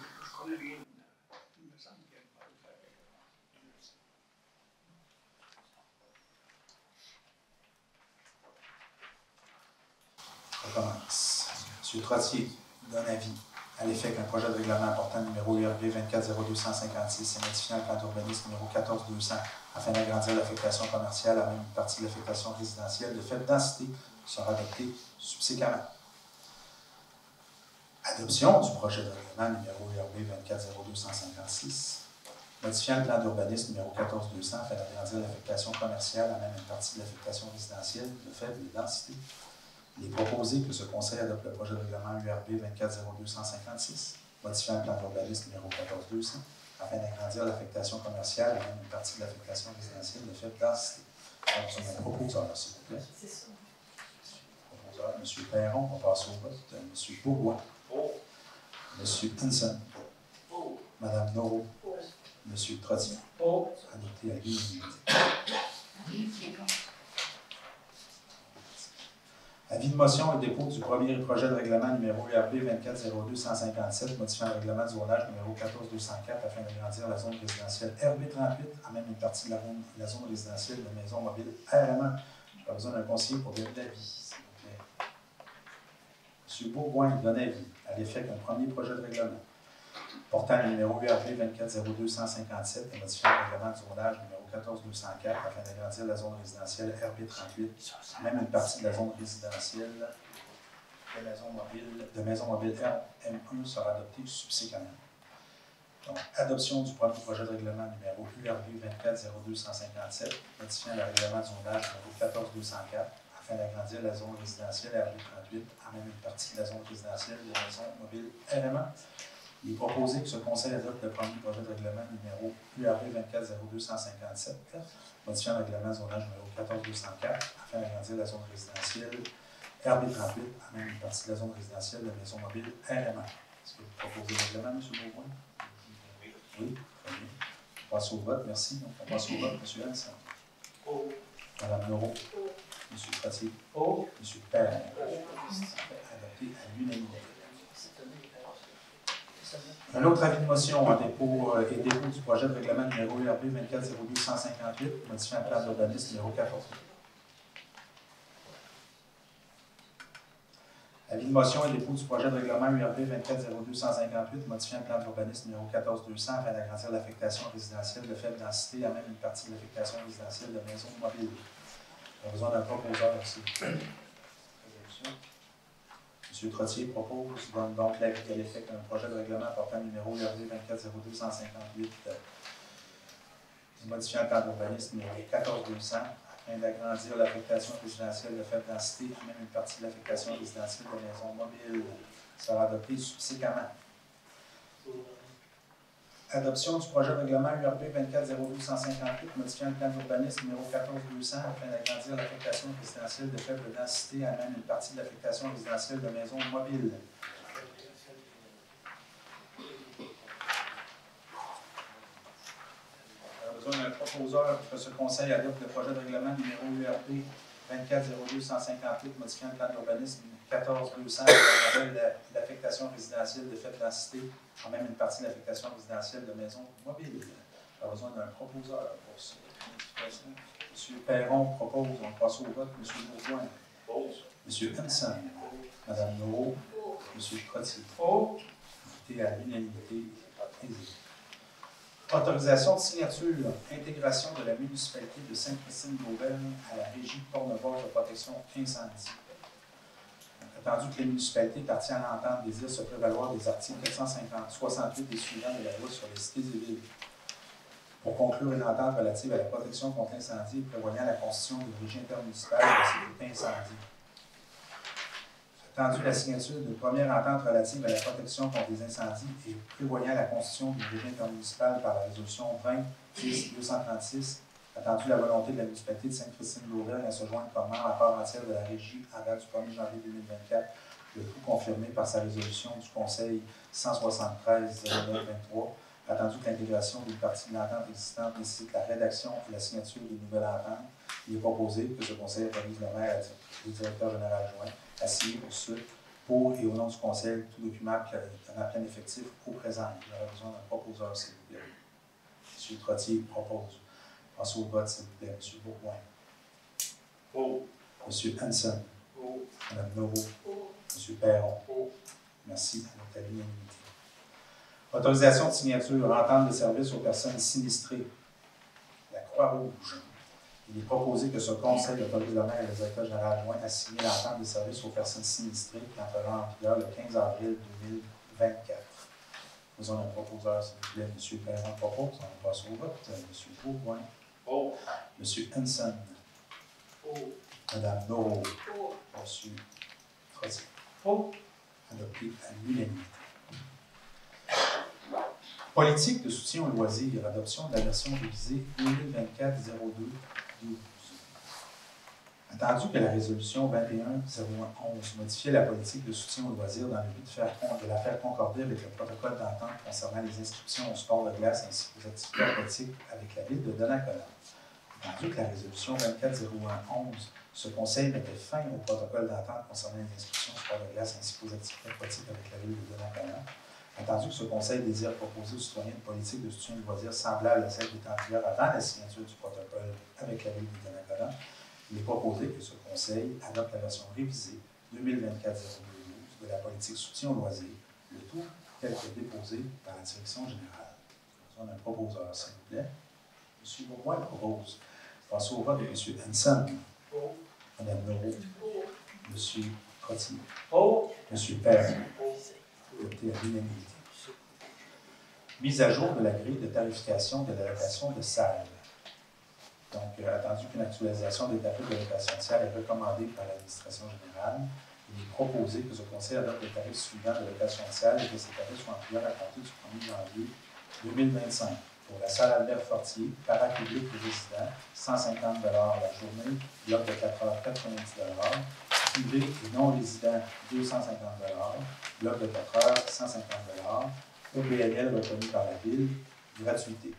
Recommence. M. Trottier donne avis à l'effet qu'un projet de règlement portant numéro URB 2402-156 et modifiant le plan d'urbanisme numéro 14-200 afin d'agrandir l'affectation commerciale à même une partie de l'affectation résidentielle de faible densité sera adopté subséquemment. Adoption du projet de règlement numéro URB 2402-156 modifiant le plan d'urbanisme numéro 14-200 afin d'agrandir l'affectation commerciale à même une partie de l'affectation résidentielle de faible densité. Il est proposé que ce Conseil adopte le projet de règlement URB 2402-156, modifiant le plan d'urbanisme numéro 14-200, afin d'agrandir l'affectation commerciale et même une partie de l'affectation résidentielle de faible densité. Donc, c'est un proposeur, s'il vous plaît. C'est ça. Proposeur, M. Perron, on passe au vote. M. Beaubois. M. Hanson. Mme Noro. M. Trottier. Adopté à l'unanimité. Avis de motion et dépôt du premier projet de règlement numéro URB 2402-157, modifiant le règlement de zonage numéro 14-204 afin d'agrandir la zone résidentielle RB38 à même une partie de la zone résidentielle de maison mobile RMA. J'ai besoin d'un conseiller pour donner l'avis, s'il vous plaît. M. Bourgoin donne avis à l'effet qu'un premier projet de règlement portant le numéro URV 2402-157 et modifiant le règlement de zonage numéro 14204 afin d'agrandir la zone résidentielle RB38, même une partie de la zone résidentielle de maison mobile M1 sera adoptée subséquemment. Donc, adoption du premier projet de règlement numéro URV 2402-157, modifiant le règlement de zonage numéro 14204 afin d'agrandir la zone résidentielle RB38 en même une partie de la zone résidentielle de maison mobile RMA. Il est proposé que ce Conseil adopte le premier projet de règlement numéro URV 2402-157, modifiant le règlement de zonage numéro 14204 afin d'agrandir la zone résidentielle RB38 en même une partie de la zone résidentielle de maison mobile RMA. Est-ce que vous proposez le règlement, M. Bourgoin? Oui, très bien. On passe au vote, merci. Donc, on passe au vote, M. Hansen. Oh. Mme Leroux. Oh. M. Trottier. Oh. M. Perrin. Adopté à l'unanimité. Un autre avis de motion en dépôt et dépôt du projet de règlement numéro URB 2402-158, modifiant le plan d'urbanisme numéro 14. Avis de motion et dépôt du projet de règlement URB 2402-158, modifiant le plan d'urbanisme numéro 14200 afin d'agrandir l'affectation résidentielle de faible densité à même une partie de l'affectation résidentielle de maisons mobiles. On a besoin d'un proposeur aussi. M. Trottier propose donc l'avis à l'effet qu'un projet de règlement portant le numéro URB 2402-158 modifiant le plan d'urbanisme numéro 14200 afin d'agrandir l'affectation résidentielle de faible densité et même une partie de l'affectation résidentielle de maisons mobiles sera adoptée subséquemment. Adoption du projet de règlement URB 2402-158 modifiant le plan d'urbanisme numéro 14200 afin d'agrandir l'affectation résidentielle de faible densité à même une partie de l'affectation résidentielle de maisons mobiles. On a besoin d'un proposeur pour que ce Conseil adopte le projet de règlement numéro URB 2402-158 modifiant le plan d'urbanisme 14200 de l'affectation résidentielle de faible densité en même une partie de l'affectation résidentielle de maisons mobiles. On a besoin d'un proposeur pour cette modification. M. Perron propose, on passe au vote. M. Bourgoin. M. Hansen. Mme Leroux. M. Trottier. Voté à l'unanimité. Autorisation de signature, intégration de la municipalité de Sainte-Christine-d'Auvergne à la Régie Port-Neuf de protection incendie. Attendu que les municipalités parties à l'entente désirent se prévaloir des articles 468 et suivants de la loi sur les cités et villes pour conclure une entente relative à la protection contre l'incendie et prévoyant la constitution d'une régie intermunicipale de sécurité incendie. Attendu la signature d'une première entente relative à la protection contre les incendies et prévoyant la constitution d'une régie intermunicipale par la résolution 20-236, attendu la volonté de la municipalité de Sainte-Christine-d'Auvergne à se joindre comme membre à part entière de la régie en date du 1er janvier 2024, le tout confirmé par sa résolution du Conseil 173-0923, attendu que l'intégration d'une partie de l'entente existante nécessite la rédaction et la signature d'une nouvelle entente, il est proposé que ce Conseil autorise le maire et le directeur général adjoint à signer pour et au nom du Conseil tout document tenant plein effectif au présent. Il aurait besoin d'un proposeur, s'il vous plaît. M. Trottier propose. Passez au vote, s'il vous plaît. M. Bourgoin. M. Hansen. Mme Leroux. M. Perron. Merci. À votre unanimité. Autorisation de signature, entente de service aux personnes sinistrées. La Croix-Rouge. Il est proposé que ce Conseil autorise le maire et le directeur général adjoint à signer l'entente de service aux personnes sinistrées qui entrera en vigueur le 15 avril 2024. Nous avons un proposeur, s'il vous plaît. M. Perron propose. On passe au vote. M. Bourgoin. M. Hansen. Mme Leroux. M. Trottier. Adopté à l'unanimité. Politique de soutien aux loisirs, adoption de la version révisée 2024-02-12. Attendu que la résolution 21-01-11 modifiait la politique de soutien aux loisirs dans le but de la faire concorder avec le protocole d'entente concernant les inscriptions au sport de glace ainsi qu'aux activités aquatiques avec la ville de Donnacona. Attendu que la résolution 24-01-11, ce Conseil mettait fin au protocole d'entente concernant les inscriptions au sport de glace ainsi qu'aux activités aquatiques avec la ville de Donnacona. Attendu que ce Conseil désire proposer aux citoyens une politique de soutien de loisirs semblable à celle qui est en vigueur avant la signature du protocole avec la ville de Donnacona, il est proposé que ce Conseil adopte la version révisée 2024-02-12 de la politique soutien au loisir, le tout tel que déposé par la direction générale. On a un proposeur, s'il vous plaît. M. Bourgoin propose. Passons au vote de M. Hanson. Mme Leroux. M. Trottier. M. Perrin. Adopté à l'unanimité. Mise à jour de la grille de tarification de l'allocation de salle. Donc, attendu qu'une actualisation des tarifs de l'allocation de salle est recommandée par l'administration générale, il est proposé que ce conseil adopte les tarifs suivants de l'allocation de salle et que ces tarifs soient en vigueur à compter du 1er janvier 2025. Pour la salle Albert Fortier, parapublic et résident, 150 $ la journée, bloc de 4 heures, 90 $, privé et non résident, 250 $, bloc de 4 heures, 150 $, OBNL reconnu par la Ville, gratuité.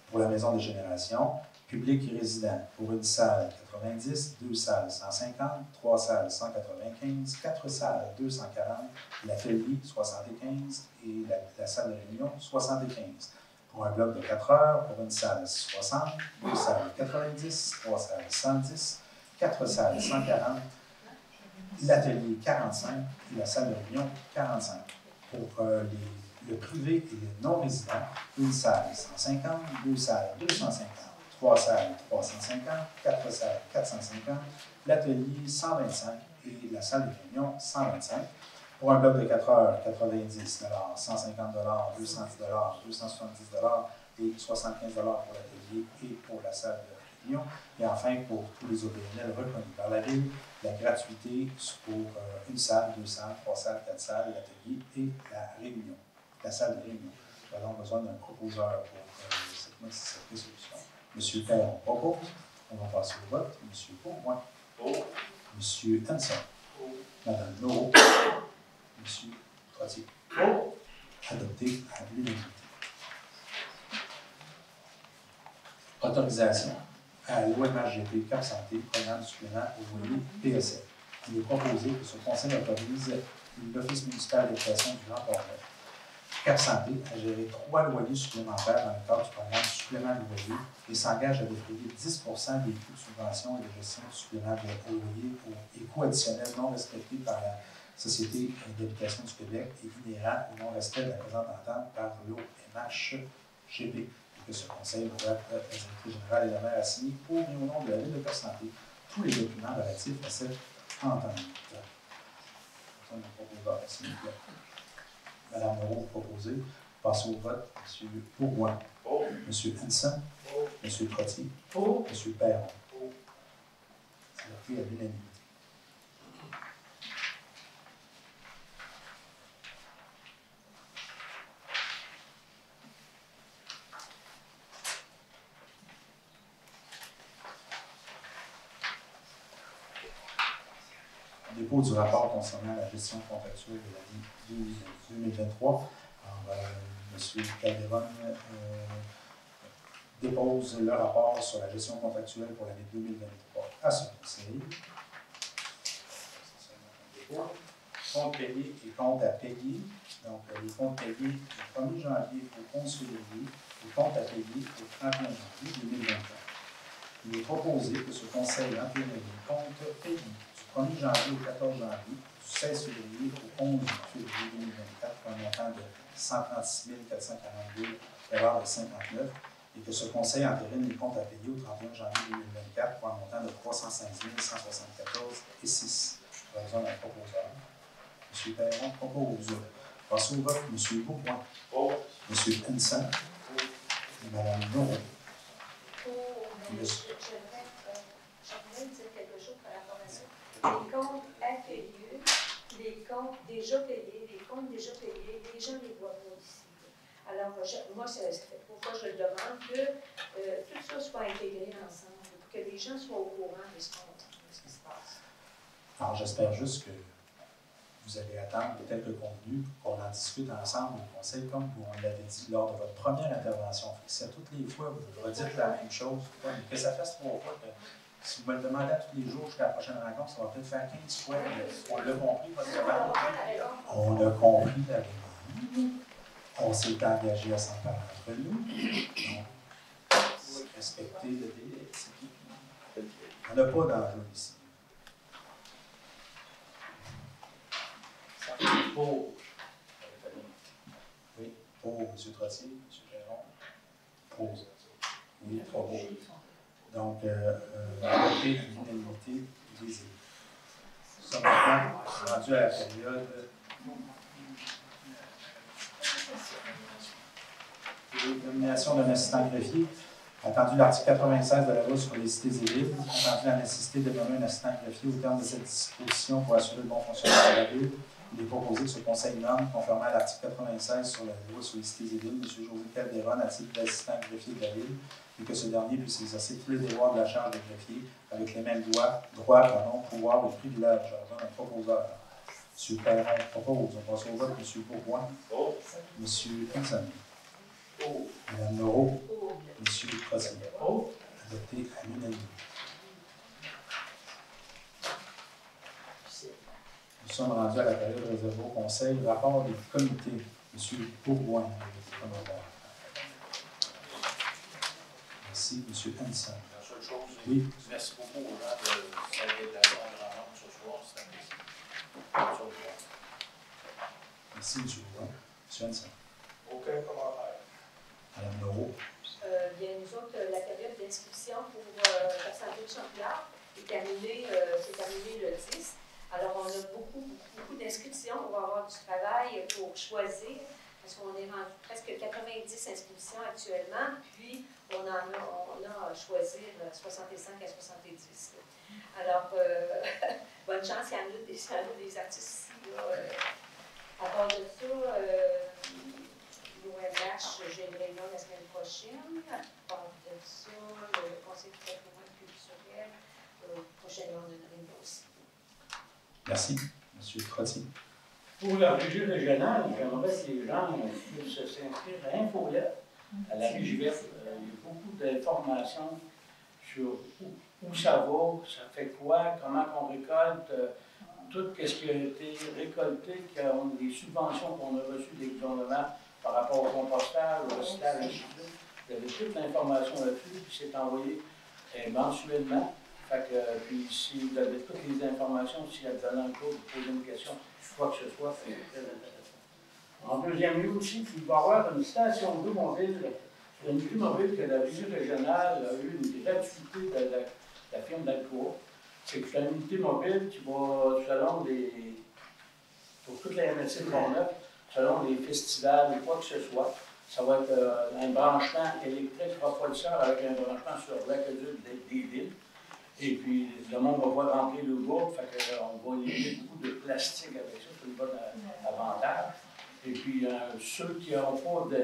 Pour la maison de génération, public et résident, pour une salle 90, 2 salles 150, 3 salles 195, 4 salles 240, l'atelier 75 et la salle de réunion 75. Pour un bloc de 4 heures, pour une salle 60, 2 salles 90, 3 salles 110, 4 salles 140, l'atelier 45 et la salle de réunion 45. Pour le privé et le non-résident, une salle 150, 2 salles 250, 3 salles 350, 4 salles 450, l'atelier 125 et la salle de réunion 125. Pour un bloc de 4 heures, 90 $, 150 $, 210 $, 270 $ et 75 $ pour l'atelier et pour la salle de réunion. Et enfin, pour tous les OBNL reconnus par la Ville, la gratuité pour une salle, 2 salles, 3 salles, 4 salles, l'atelier et la réunion, la salle de réunion. Nous avons besoin d'un proposeur pour cette résolution. M. Perron propose. On va passer au vote. M. Bourgoin. M. Hanson. Mme Leroux. M. Trottier. Adopté à l'unanimité. Autorisation à l'OMHGP Cap Santé, programme supplément au loyer PSF. Il est proposé que ce conseil autorise l'Office municipal d'habitation du Grand Port-Neuf, Cap Santé, à gérer 3 loyers supplémentaires dans le cadre du programme supplément de loyer et s'engage à dépayer 10 % des coûts de subvention et de gestion du supplément de loyer et coûts additionnels non respectés par la Société d'habitation du Québec et inhérents au non-respect de la présente entente par l'OMHGP. Et que ce conseil doit la directrice générale et la maire a signé pour et au nom de la Ville de Cap Santé tous les documents relatifs à cette entente. Madame Leroux proposé. Passons au vote. M. Bourgoin. M. Hanson. M. Trottier. M. Perron. Adopté à l'unanimité. Dépôt du rapport concernant la gestion contractuelle de l'année 2023. Alors, M. Calderon dépose le rapport sur la gestion contractuelle pour l'année 2023 à ce conseil. Comptes payés et comptes à payer. Donc, les comptes payés du 1er janvier au 11 février, les comptes à payer au 31 janvier 2024. Il est proposé que ce conseil entérine les comptes payés du 1er janvier au 14 janvier, du 16 février au 11 février 2024, pour un montant de 136 442,59 $, et que ce conseil entérine les comptes à payer au 31 janvier 2024 pour un montant de 305 174,06 $. Nous avons besoin d'un proposeur. M. Perron propose. Passons au vote. M. Bourgoin. M. Hanson. Et Mme Leroux. J'aimerais dire quelque chose par rapport à ça. Les comptes à payer, les comptes déjà payés, les comptes déjà payés, les gens ne les voient pas ici. Alors, moi, c'est pourquoi je demande que tout ça soit intégré ensemble, pour que les gens soient au courant de ce qui se passe. Alors, j'espère juste que vous allez attendre tel que convenu, qu'on en discute ensemble au conseil, comme on l'avait dit lors de votre première intervention. Si à toutes les fois, vous redites la même chose, que ça fasse 3 fois, que si vous me le demandez à tous les jours jusqu'à la prochaine rencontre, ça va peut-être faire 15 fois. On l'a compris, votre demande. On a compris la demande. On s'est engagé à s'en parler entre nous. Donc, respecter le délai. On n'a pas d'enjeu ici. pour. Oui, pour M. Trottier, M. Perron. Pour. Oui, 3 pour. Donc, adopté à l'unanimité des élus. Nous sommes maintenant rendus à la période de nomination d'un assistant greffier. Attendu l'article 96 de la loi sur les cités et villes, attendu la nécessité de nommer un assistant greffier au terme de cette disposition pour assurer le bon fonctionnement de la ville, il est proposé que ce conseil nomme, conformément à l'article 96 sur la loi sur les cités et villes, M. José Calderon à titre d'assistant greffier de la ville, et que ce dernier puisse exercer tous les devoirs de la charge de greffier avec les mêmes droits, pouvoirs et privilèges. Je donne un proposeur. M. Perron propose. On passe au vote. M. Bourgoin. M. Hanson. Mme Moreau. M. Trottier. Adopté à l'unanimité. Nous sommes rendus à la période réservée au Conseil. Rapport des comités. M. Bourgoin. Merci, M. Hanson. La seule chose, oui. Merci beaucoup aux gens de saluer la grande rencontre ce soir. C'est apprécié. Merci, M. Bourgoin. M. Hanson. Aucun commentaire. Mme Moreau. Bien, nous autres, la période d'inscription pour la santé de Champlain est terminée le 10. Alors, on a beaucoup d'inscriptions. On va avoir du travail pour choisir, parce qu'on est rendu presque 90 inscriptions actuellement, puis on a choisi 65 à 70. Alors, bonne chance, il y en a des artistes ici. À part de ça, l'OMH, j'ai une réunion la semaine prochaine. À part de ça, le Conseil du patrimoine culturel, prochainement, on a une réunion aussi. Merci. M. Trottier. Pour la régie régionale, j'aimerais que les gens puissent s'inscrire à Infolette, à la régie verte. Il y a beaucoup d'informations sur où ça va, ça fait quoi, comment on récolte, tout ce qui a été récolté, les subventions qu'on a reçues des gouvernements par rapport au compostage, au recyclage, ainsi de suite. Vous avez toute l'information là-dessus, puis c'est envoyé mensuellement. Fait que, puis si vous avez toutes les informations, si vous avez un cours, vous posez une question, quoi que ce soit, c'est très intéressant. En deuxième lieu aussi, il va y avoir une station d'eau mobile, une unité mobile que la Régie régionale a eu une gratuité de la firme d'Alcoa. C'est que c'est une unité mobile qui va, selon pour toute la MSC de Pont-Neuf, selon les festivals ou quoi que ce soit, ça va être un branchement électrique propulseur avec un branchement sur l'aqueduc des villes. Et puis, le monde va pouvoir remplir le groupe, fait qu'on va éliminer beaucoup de plastique avec ça, c'est une bonne avantage. Et puis, ceux qui n'auront pas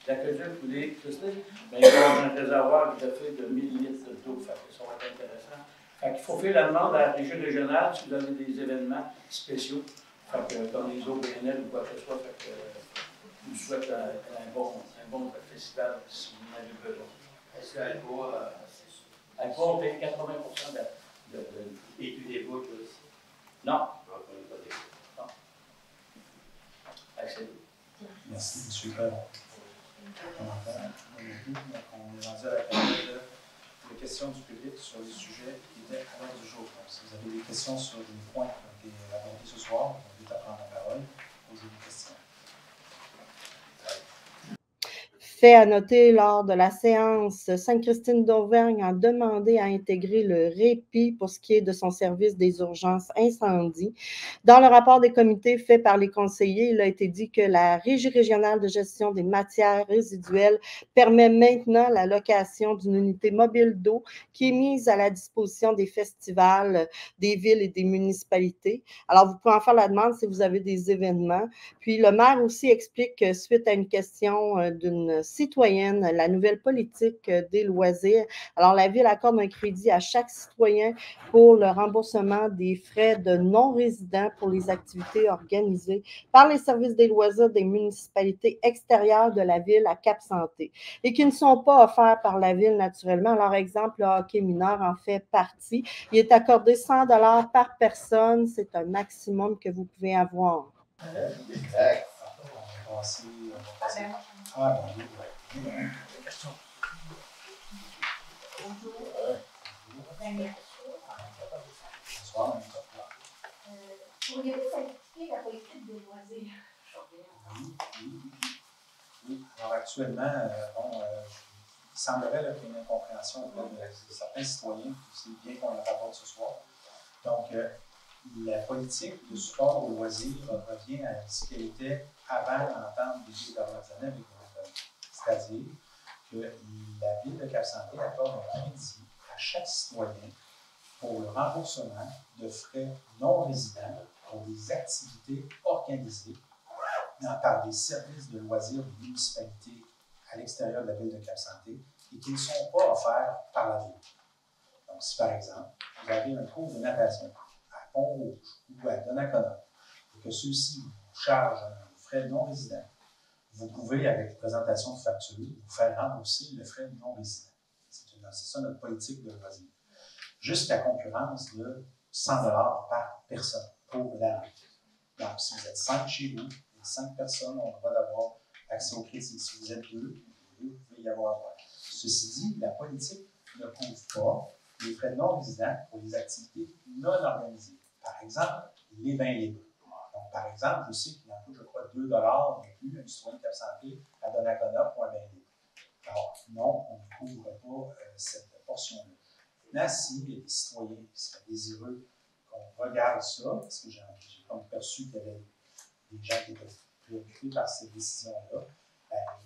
d'aqueduc ou d'électricité, bien, ils vont avoir un réservoir qui est fait de 1000 litres d'eau, fait que ça va être intéressant. Fait qu'il faut faire la demande à la région régionale si vous avez des événements spéciaux, fait que, comme les OBNL ou quoi que ce soit, fait que, je vous souhaite un bon festival si vous en avez besoin. Est-ce qu'Alcoa Alcoa paye 80% de. Et tu débouches aussi? Non. Non. Accès. Merci, M. Perron. Commentaire. On est rendu à la période de questions du public sur les sujets qui étaient à l'ordre du jour. Donc, si vous avez des questions sur les points qui ont été abordés ce soir, vous invite à prendre la parole, posez des questions. Fait à noter lors de la séance, Sainte-Christine d'Auvergne a demandé à intégrer le répit pour ce qui est de son service des urgences incendie. Dans le rapport des comités fait par les conseillers, il a été dit que la Régie régionale de gestion des matières résiduelles permet maintenant la location d'une unité mobile d'eau qui est mise à la disposition des festivals, des villes et des municipalités. Alors, vous pouvez en faire la demande si vous avez des événements. Puis, le maire aussi explique que suite à une question d'une citoyenne, la nouvelle politique des loisirs. Alors, la Ville accorde un crédit à chaque citoyen pour le remboursement des frais de non-résidents pour les activités organisées par les services des loisirs des municipalités extérieures de la Ville à Cap-Santé et qui ne sont pas offerts par la Ville naturellement. Alors, exemple, le hockey mineur en fait partie. Il est accordé 100 $ par personne. C'est un maximum que vous pouvez avoir. On va passer. Ah, bon, oui. Question. Bonjour. Bonsoir. Pourriez-vous expliquer la politique des loisirs actuellement, il semblerait qu'il y ait une incompréhension auprès de certains citoyens, c'est bien qu'on le rapporte ce soir. Donc, la politique de support aux loisirs revient à ce qu'elle était avant l'entente des 2 dernières années avec le gouvernement. C'est-à-dire que la Ville de Cap-Santé accorde un crédit à chaque citoyen pour le remboursement de frais non résidents pour des activités organisées par des services de loisirs de municipalité à l'extérieur de la Ville de Cap-Santé et qui ne sont pas offerts par la Ville. Donc, si par exemple, vous avez un cours de natation à Pont-Rouge ou à Donnacona et que ceux-ci vous chargent un frais non résident, vous pouvez, avec présentation de facture, vous faire rembourser le frais non résident. C'est ça notre politique de loisirs. Jusqu'à concurrence de 100 $ par personne pour l'année. Donc, si vous êtes 5 chez vous, les 5 personnes ont le droit d'avoir accès au crédit. Si vous êtes 2, vous pouvez y avoir droit. Ceci dit, la politique ne couvre pas les frais non résidents pour les activités non organisées. Par exemple, les bains libres. Donc, par exemple, je sais qu'il en coûte, je crois, 2 $ de plus un citoyen de Cap-Santé à Donnacona pour un bain libre. Alors, non, on ne couvre pas cette portion-là. Maintenant, s'il y a des citoyens qui seraient désireux qu'on regarde ça, parce que j'ai comme perçu qu'il y avait des gens qui étaient préoccupés par ces décisions-là,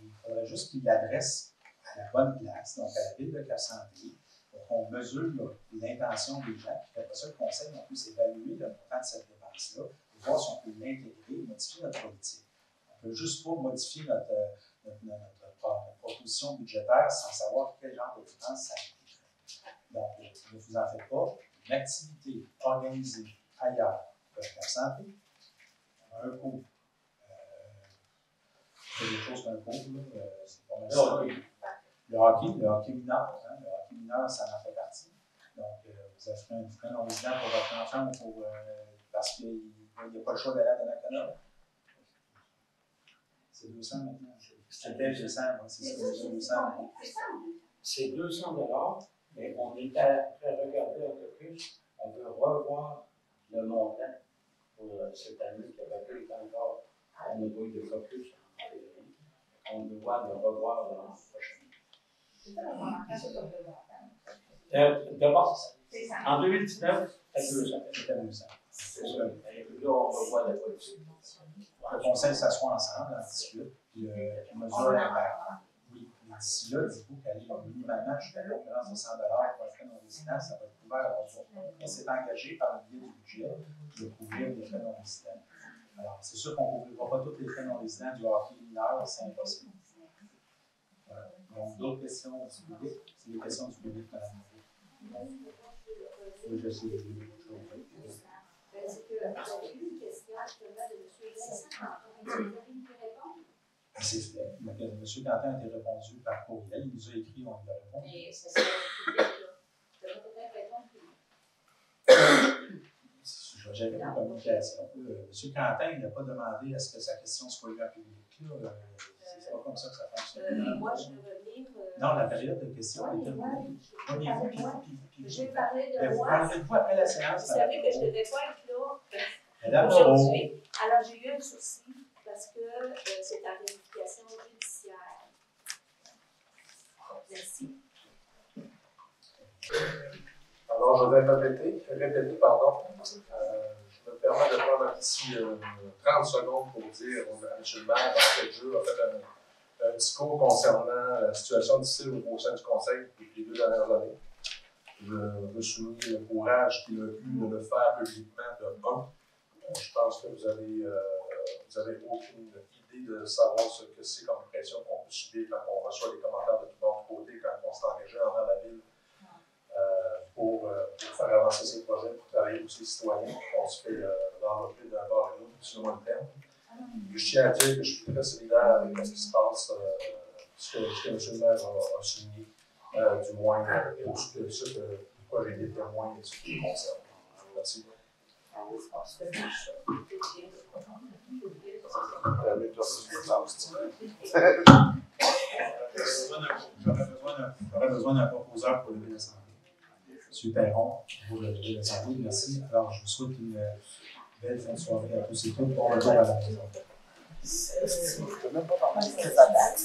il faudrait juste qu'ils l'adressent à la bonne place, donc à la Ville de Cap-Santé, pour qu'on mesure l'intention des gens, puis après ça, le Conseil non plus évaluer le montant de cette dépense-là, et voir si on peut l'intégrer et modifier notre politique. On ne peut juste pas modifier notre proposition budgétaire sans savoir quel genre de dépenses ça impliquerait. Donc, ne vous en faites pas, une activité organisée ailleurs que la santé, on a un coût. C'est des choses qu'un coût, c'est pas mal ça. Le hockey mineur, le hockey mineur, ça en fait partie. Donc, vous offrez un frais non résident pour votre enfant parce qu'il n'y a pas le choix d'aller à Donnacona. C'est 200 maintenant. C'était 200, c'est 200. C'est 200 $, mais on est après regarder un peu plus. On veut revoir le montant pour cette année qui avait été encore. On n'a pas eu de focus en février. On doit le revoir l'an prochain. D'abord, en 2019, c'était 200. C'est ça. Et là, on revoit la politique. Le Conseil s'assoit ensemble, en discute, puis mesure l'impact. Oui, mais d'ici là, dites-vous qu'aller minimalement jusqu'à la concurrence de 100 $ pour un frais non résident, ça va être couvert à votre jour. On s'est engagé par le biais du budget de couvrir les frais non résidents. Alors, c'est sûr qu'on ne couvrira pas tous les frais non résidents du hockey mineur, c'est impossible. Voilà. Donc, d'autres questions du public? C'est les questions du public, madame. Oui, je sais. C'est que j'avais eu une question justement de M. Vincent. Vous avez pu répondre? C'est fait. M. Quentin a été répondu par courriel. Il nous a écrit, on lui a répondu. Mais ça serait public, là. Je devrais peut-être répondre public. Je vais gérer la communication. M. Quentin, il n'a pas demandé à ce que sa question soit lue en public. C'est pas comme ça que ça fonctionne. Moi, je vais revenir. Non, la période de questions est terminée. Je vais parler de vous moi. parlerez de vous après la séance. Vous savez que je ne devais pas être Madame aujourd'hui. Alors, j'ai eu un souci parce que c'est en vérification judiciaire. Merci. Alors, je vais répéter. Je me permets de prendre un petit 30 secondes pour dire à M. le maire, dans quel jeu a fait un discours concernant la situation difficile au sein du Conseil depuis les 2 dernières années. Je me suis mis le courage et le but de le faire publiquement de 1. Je pense que vous avez aucune idée de savoir ce que c'est comme pression qu'on peut subir quand on reçoit des commentaires de tous bords de côté, quand on s'est engagé envers la Ville pour faire avancer ces projets, pour travailler pour ses citoyens. On se fait l'envelopper d'un bord et de l'autre, sur le long terme. Je tiens à dire que je suis très solidaire avec ce qui se passe, ce que M. le maire a souligné, du moins pour pourquoi j'ai été témoin et ce qui me concerne. Merci. J'aurais besoin d'un proposeur pour lever l'Assemblée. M. Perron, pour lever l'Assemblée, merci. Alors, je vous souhaite une belle fin de soirée à tous et toutes. Bon retour à la maison. Je peux même pas parler de attaques.